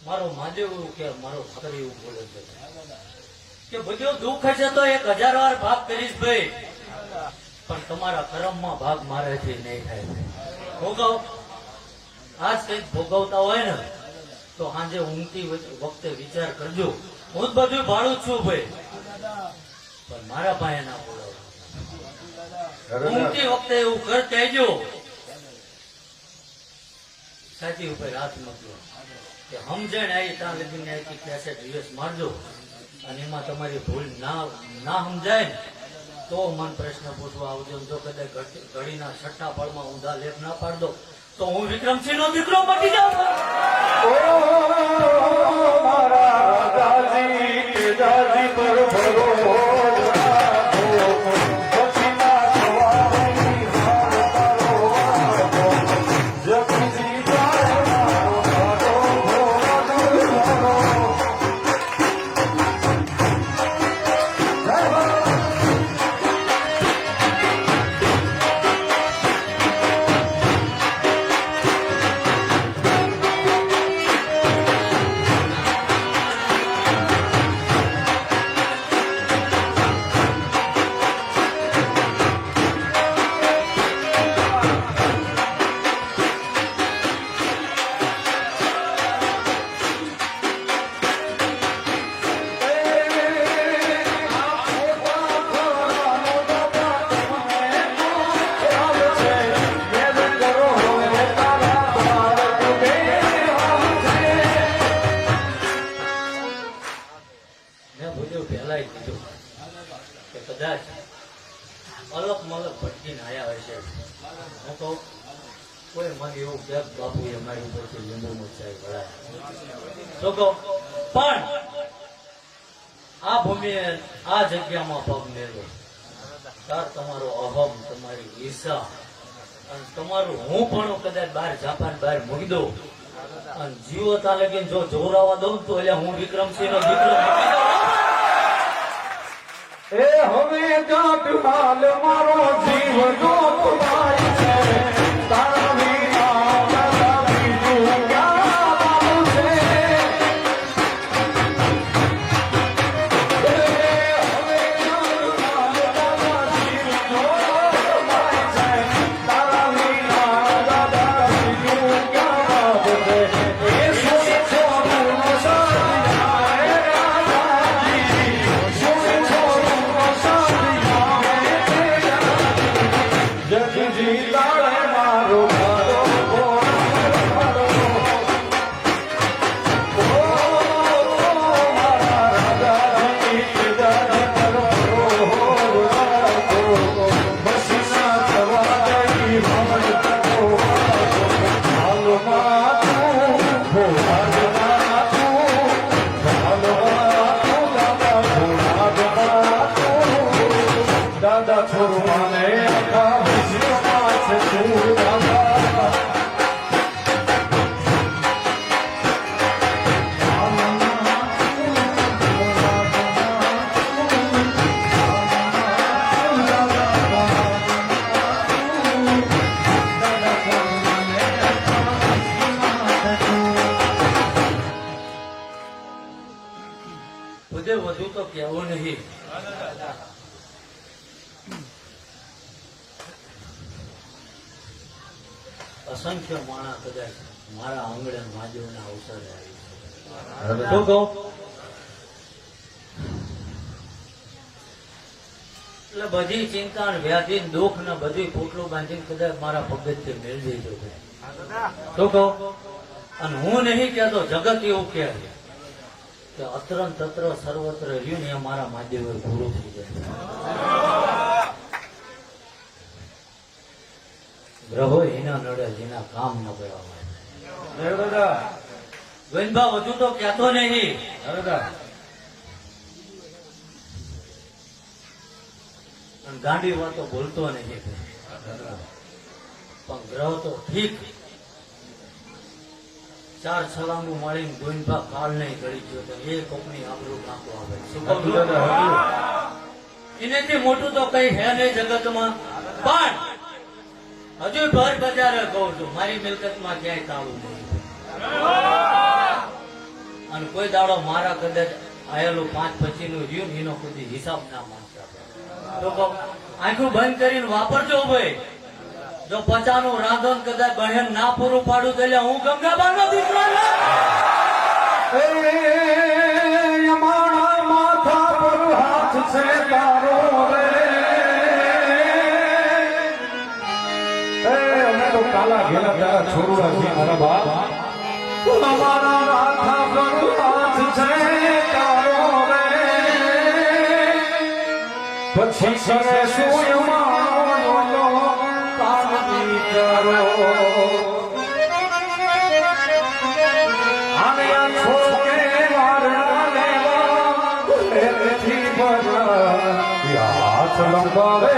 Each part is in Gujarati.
મારો મહાદેવ એવું કે મારો ભાદર એવું બોલે છે કે બધું દુઃખ છે તો 1000 વાર ભાગ કરીશ ભાઈ, પણ તમારા કર્મમાં ભાગ મારાથી નહીં થાય. ભોગવ આજ કઈક ભોગવતા હોય ને તો સાંજે ઊંઘતી વખતે વિચાર કરજો, હું જ બધું ભાડું છું ભાઈ, પણ મારા પાસે ના બોલાવો. ઊંઘતી વખતે એવું કર કહેજો, સાચી ઉપર હાથ મૂક્યો કે સમજણ આવી ત્યાં લગીને આવી કેસેટ દિવસ મારજો, અને એમાં તમારી ભૂલ ના સમજાય ને તો મન પ્રશ્ન પૂછવા આવજો. જો કદાચ ઘડીના છઠ્ઠા ફળમાં ઊંધા લેખ ના પાડદો તો હું વિક્રમસિંહ નો દીકરો મટી જાઉં. કદાચ અલગ મલક ભટકીને આયા હશે. હું તો કોઈ મને એવું કે બાપુ અમારી ઉપરથી લીંબુ મરચાઈ ભરાય તો કહું, પણ આ ભૂમિએ આ જગ્યામાં પગ મેળવ્યો તાર તમારો અહમ, તમારી ઈર્ષા અને તમારું હું પણ કદાચ બહાર જાપાન બહાર મૂકી દઉં અને જીવો તા લગીને જો જોરાવા દઉં તો એટલે હું વિક્રમસિંહ નો દીકરો એ હવે જાટ હાલ મારો જીવ નો ભાઈ છે, તારા વિના મારા બીજું ક્યાં છે. હવે જાટ હાલ મારા જીવ નો ભાઈ છે, તારા વિના દાદા બીજું ક્યાં છે. એ સોય છોડું સાયા રાજાજી, સોય છોડું જગજી તારે મારો મારો મારા રાજાજી બસના થવા દઈ ભવન તકો હાલો માતું દાદા થોડું મને આખા વિશ્વમાં છે તું દાદા. બધે વધુ તો કહેવું નહીં. અસંખ્ય માણસ કદાચ મારા આંગણે મહાદેવના અવસરે આવી છે. શું કહું? એટલે બધી ચિંતા ને વ્યાધિ દુઃખ ને બધી પોટલું બાંધીને કદાચ મારા પગથિયે મેળવી દેજો. શું કહું? અને હું નહીં કહેતો, જગત એવું કહે કે અત્ર તત્ર સર્વત્ર રહ્યું ને મારા મહાદેવ પૂરું થઈ જાય. ગ્રહો એના નડે જેના કામ ન કરવા. ગોવિંદભા વધુ તો કહેતો નહીં, ગાંડી વાતો બોલતો નહીં, પણ ગ્રહ તો ઠીક 4 છલાંગુ મારીને ગોવિંદભા કાળ નહીં કરી ગયો તો એ કોકની આબરૂ નાખો આવે. એનેથી મોટું તો કઈ હે નહીં જગતમાં. પણ હજુ ભર બજારે કહું છું, મારી મિલકતમાં ક્યાંય તાળું નહીં. કોઈ દાડો મારા કદાચ આયેલું 5 પછીનું રહ્યું ને એનો કોઈ હિસાબ ના માંગતા તો કહું, આંખું બંધ કરીને વાપરજો ભાઈ. જો 50 નું રાંધણ કદાચ બહેન ના પૂરું પાડું તો એટલે હું ગંગાબાનો દીકરો ના. એ અમારા માથા પર હાથ છે તારો રે. એ અમે તો કાલા ઘેલા તારા છોરુડા છીએ મારા બાપ. અમારા માથા પર હાથ છે તારો રે. પછી કરે શું અમારો કામની કરો. આને આ છોકે વારના લેવા એથી બના હાથ લંબાવે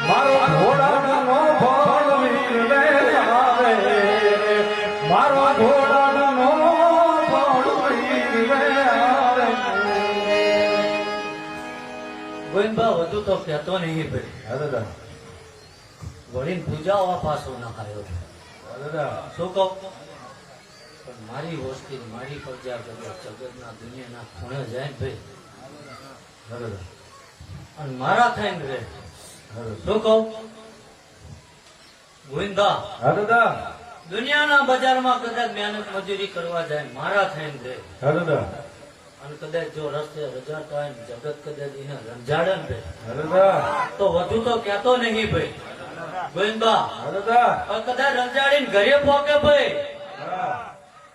મારો ઘોડાનો ભળવીર રે આવે. મારો ઘોડાનો ભળવીર રે આવે. ગોવિંદબા વધુ તો કહેતો નહીં ભાઈ. હા દાદા, વળીને પૂજાવા પાછો ના ખાયો. હા દાદા. શું કહું? પણ મારી વસ્તી મારી પ્રજા જગતના દુનિયાના ખૂણે જાય ને ભાઈ. હા દાદા. અને મારા થઈને રે. હા દાદા. શું કહું? ગોવિંદા હા દાદા. દુનિયાના બજારમાં કદાચ મહેનત મજૂરી કરવા જાય મારા થઈને રે. હા દાદા. અને કદાચ જો રસ્તે રજાતા હોય ને જગત કદાચ એને રંજાડે ને ભાઈ, હા દાદા. તો વધુ તો કહેતો નહીં ભાઈ. ગોવિંદબા હા દાદા. પણ કદાચ રંજાડીને ઘરે પહોંચે ભાઈ હા.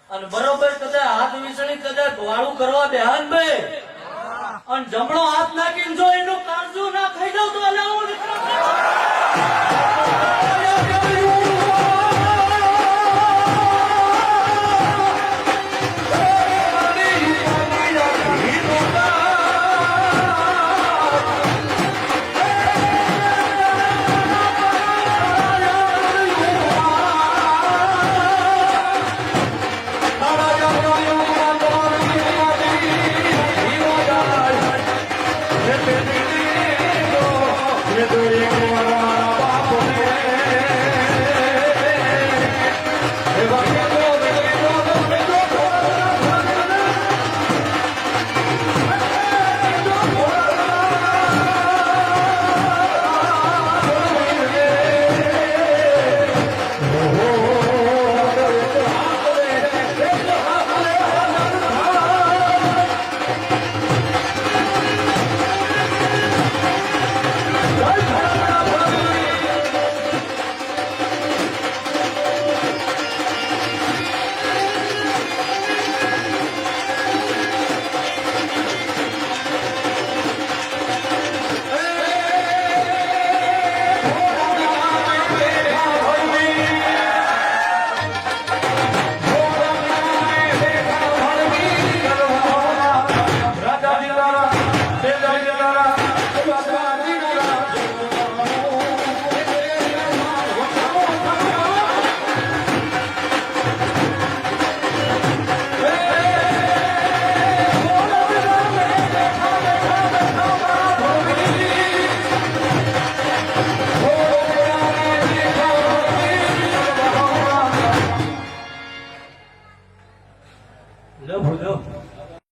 અને બરોબર કદાચ હાથ વિસણી કદાચ વાળું કરવા બેહાન ભાઈ અને જમણો હાથ નાખીને જો એનું કાળજું ના ખાઈ જાવ તો અલાવું